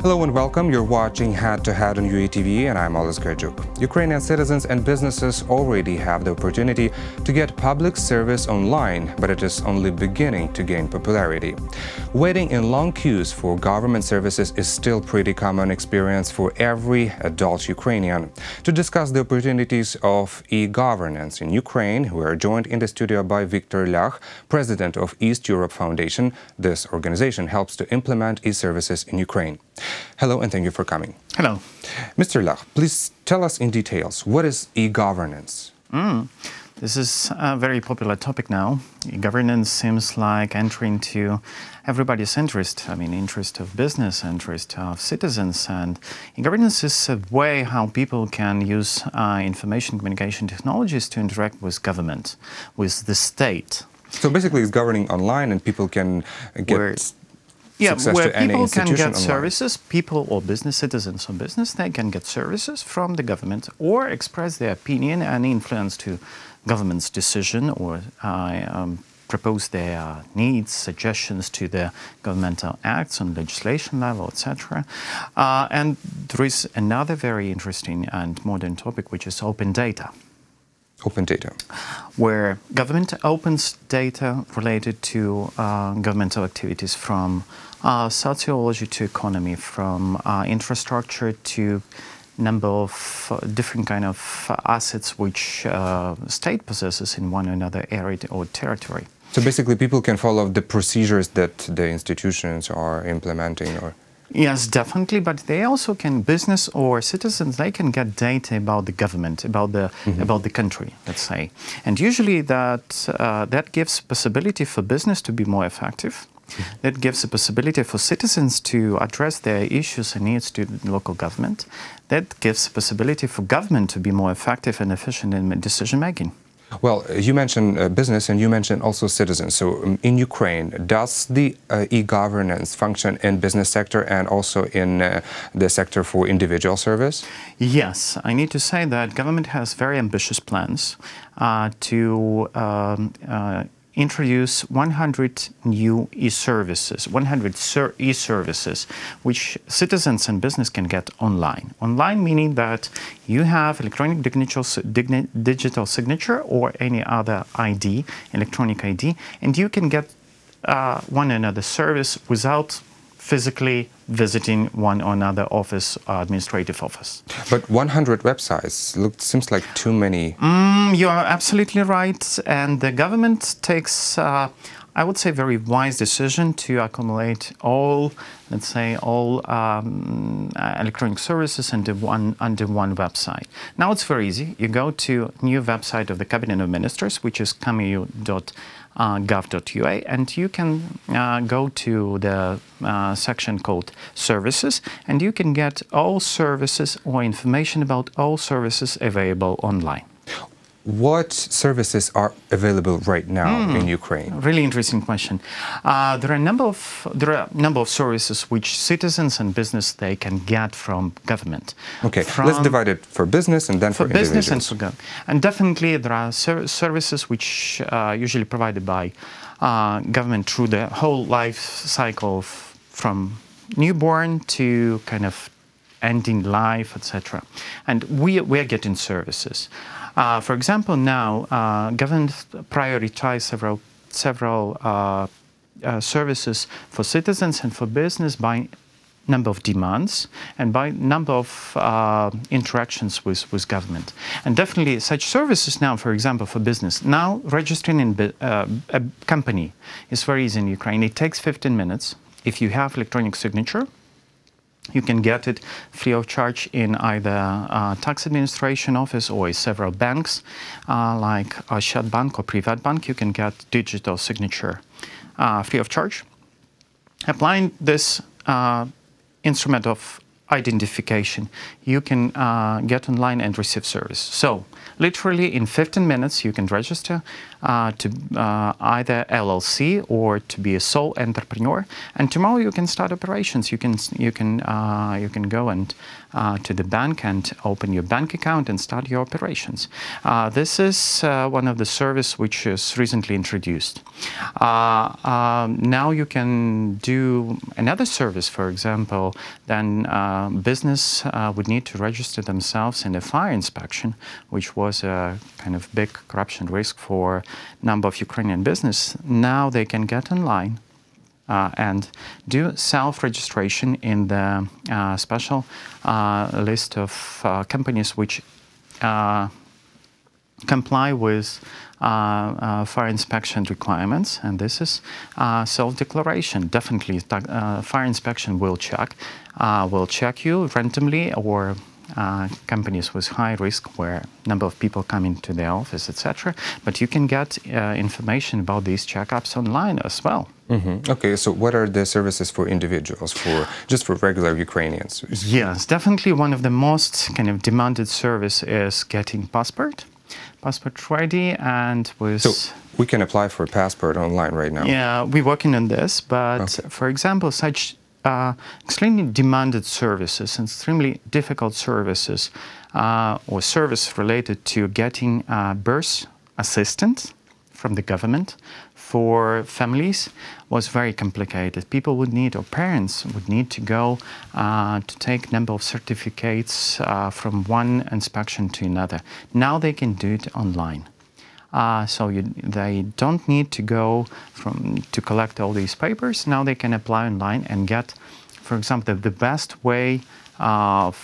Hello and welcome. You're watching Head to Head on uatv and I'm Lyakh. Ukrainian citizens and businesses already have the opportunity to get public service online, but it is only beginning to gain popularity. Waiting in long queues for government services is still pretty common experience for every adult Ukrainian. To discuss the opportunities of e-governance in Ukraine, we are joined in the studio by Viktor, president of East Europe Foundation. This organization helps to implement e-services in Ukraine. Hello and thank you for coming. Hello. Mr. Lyakh, please tell us in details, what is e-governance? This is a very popular topic now. E-governance seems like entering to everybody's interest. I mean, interest of business, interest of citizens. And e-governance is a way how people can use information communication technologies to interact with government, with the state. So basically it's governing online and people can get... where people can get services, people or business, citizens or business, they can get services from the government or express their opinion and influence to government's decision or propose their needs, suggestions to the governmental acts on legislation level, etc. And there is another very interesting and modern topic, which is open data. Open data. Where government opens data related to governmental activities from sociology to economy, from infrastructure to number of different kind of assets which state possesses in one or another area or territory. So basically people can follow the procedures that the institutions are implementing or... Yes, definitely, but they also can, business or citizens, they can get data about the government, about the country, let's say. And usually that gives possibility for business to be more effective. That gives a possibility for citizens to address their issues and needs to the local government. That gives a possibility for government to be more effective and efficient in decision making. Well, you mentioned business and you mentioned also citizens. So in Ukraine, does the e-governance function in business sector and also in the sector for individual service? Yes, I need to say that government has very ambitious plans to introduce 100 new e-services, 100 e-services, which citizens and business can get online. Online meaning that you have electronic digital signature or any other ID, electronic ID, and you can get one another service without physically visiting one or another office, administrative office. But 100 websites seems like too many. You are absolutely right, and the government takes, I would say, very wise decision to accumulate all, let's say, all electronic services under one website. Now it's very easy. You go to new website of the Cabinet of Ministers, which is Gov.ua, and you can go to the section called Services, and you can get all services or information about all services available online. What services are available right now in Ukraine? Really interesting question. There are a number of services which citizens and business they can get from government. Okay, let's divide it for business and then for individuals. Business and for government. And definitely there are services which are usually provided by government through the whole life cycle from newborn to kind of ending life, etc. And we are getting services. For example, now government prioritizes several services for citizens and for business by number of demands and by number of interactions with government. And definitely such services now, for example, for business. Now registering in a company is very easy in Ukraine. It takes 15 minutes. If you have electronic signature, you can get it free of charge in either tax administration office or several banks like Ashad Bank or Privat Bank. You can get digital signature free of charge. Applying this instrument of identification, you can get online and receive service. So literally in 15 minutes you can register to either LLC or to be a sole entrepreneur, and tomorrow you can start operations. You can go and to the bank and open your bank account and start your operations. This is one of the service which is recently introduced. Now you can do another service, for example, then business would need to register themselves in a fire inspection, which was a kind of big corruption risk for a number of Ukrainian business. Now they can get online and do self-registration in the special list of companies which comply with fire inspection requirements, and this is self-declaration. Definitely, fire inspection will check you randomly, or companies with high risk where number of people come into the office, etc. But you can get information about these checkups online as well. Mm-hmm. Okay, so what are the services for individuals, just for regular Ukrainians? Yes, definitely one of the most kind of demanded service is getting passport ready, and with... So we can apply for a passport online right now? Yeah, we're working on this, but okay. For example, such extremely demanded services, extremely difficult services, or service related to getting birth assistance from the government for families was very complicated. People would need, or parents would need to go to take number of certificates from one inspection to another. Now they can do it online. So they don't need to go to collect all these papers. Now they can apply online and get, for example, the best way of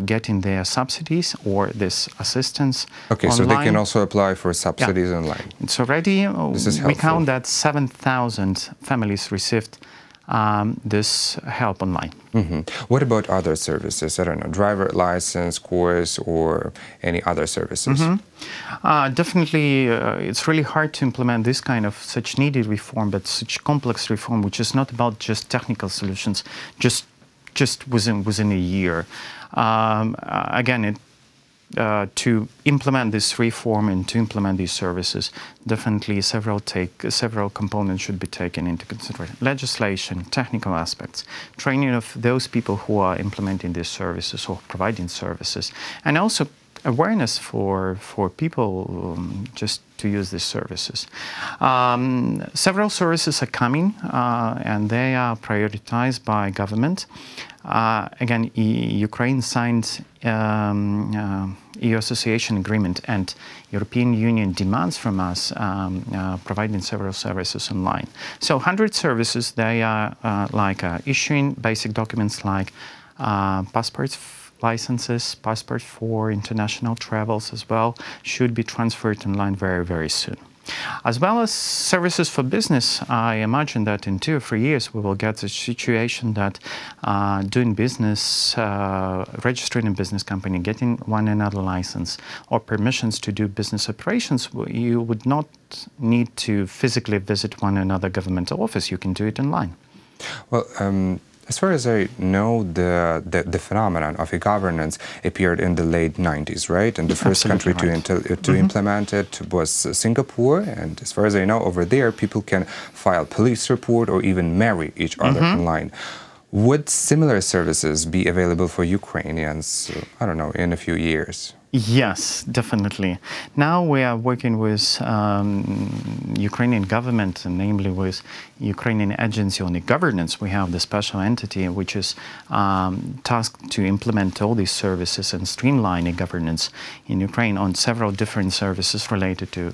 getting their subsidies or this assistance okay, online. So they can also apply for subsidies online. It's already, we count that 7,000 families received this help online. Mm-hmm. What about other services? I don't know, driver license, course, or any other services? Mm-hmm. Definitely, it's really hard to implement this kind of such needed reform, but such complex reform, which is not about just technical solutions, just within a year. Again, to implement this reform and to implement these services, definitely several components should be taken into consideration. Legislation, technical aspects, training of those people who are implementing these services or providing services, and also awareness for people just to use these services. Several services are coming and they are prioritized by government. Again, Ukraine signed EU association agreement, and European Union demands from us providing several services online. So 100 services, they are like issuing basic documents like passports, licenses, passport for international travels as well, should be transferred online very, very soon. As well as services for business, I imagine that in 2 or 3 years we will get the situation that doing business, registering a business company, getting one another license or permissions to do business operations, you would not need to physically visit one another governmental office. You can do it online. Well, as far as I know, the phenomenon of e-governance appeared in the late 90s, right? And the first country to implement it was Singapore. And as far as I know, over there, people can file police report or even marry each other online. Would similar services be available for Ukrainians, I don't know, in a few years? Yes, definitely. Now we are working with Ukrainian government, and namely with Ukrainian Agency on e-Governance. We have the special entity which is tasked to implement all these services and streamline e-governance in Ukraine on several different services related to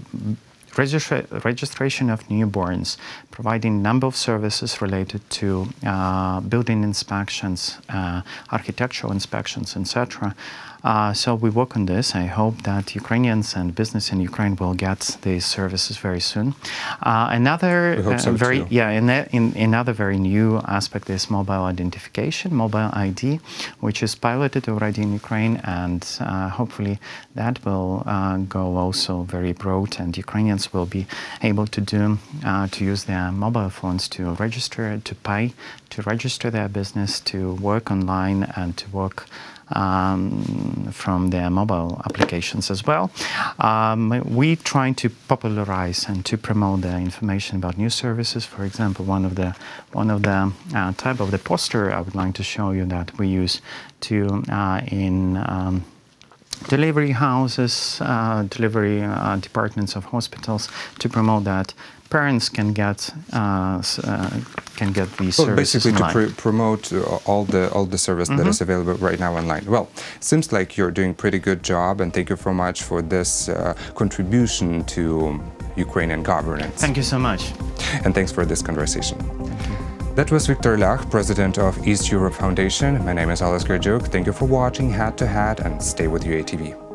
registration of newborns, providing number of services related to building inspections, architectural inspections, etc. So we work on this. I hope that Ukrainians and business in Ukraine will get these services very soon. Another another very new aspect is mobile identification, mobile ID, which is piloted already in Ukraine, and hopefully that will go also very broad, and Ukrainians will be able to use their mobile phones to register, to pay, to register their business, to work online, and to work from their mobile applications as well. We try to popularize and to promote the information about new services. For example, one of the type of the poster I would like to show you that we use to in delivery houses, delivery departments of hospitals, to promote that parents can get these services basically online. To promote all the service that is available right now online. Well, seems like you're doing a pretty good job, and thank you so much for this contribution to Ukrainian governance. Thank you so much. And thanks for this conversation. That was Viktor Lyakh, president of East Europe Foundation. My name is Lyakh. Thank you for watching Head to Head, and stay with UATV.